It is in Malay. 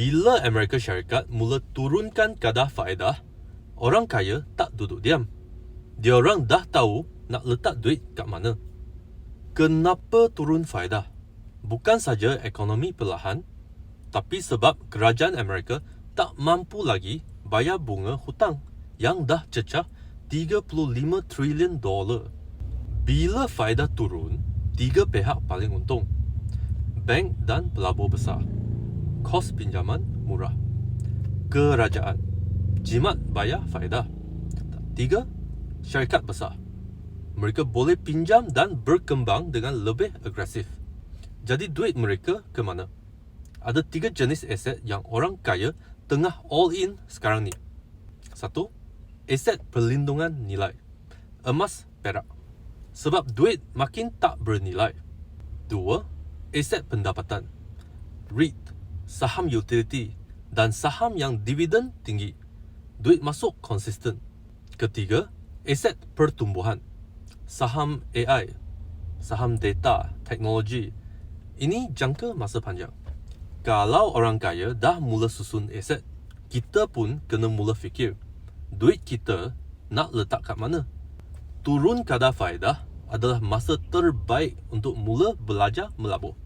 Bila Amerika Syarikat mula turunkan kadar faedah, orang kaya tak duduk diam. Diorang dah tahu nak letak duit kat mana. Kenapa turun faedah? Bukan saja ekonomi perlahan, tapi sebab kerajaan Amerika tak mampu lagi bayar bunga hutang yang dah cecah $35 trilion. Bila faedah turun, tiga pihak paling untung: bank dan pelabur besar. Kos pinjaman murah. Kerajaan jimat bayar faedah. Tiga, syarikat besar. Mereka boleh pinjam dan berkembang dengan lebih agresif. Jadi duit mereka ke mana? Ada tiga jenis aset yang orang kaya tengah all in sekarang ni. Satu, aset perlindungan nilai. Emas, perak. Sebab duit makin tak bernilai. Dua, aset pendapatan. REIT, saham utility dan saham yang dividen tinggi. Duit masuk konsisten. Ketiga, aset pertumbuhan. Saham AI, saham data, teknologi. Ini jangka masa panjang. Kalau orang kaya dah mula susun aset, kita pun kena mula fikir, duit kita nak letak kat mana? Turun kadar faedah adalah masa terbaik untuk mula belajar melabur.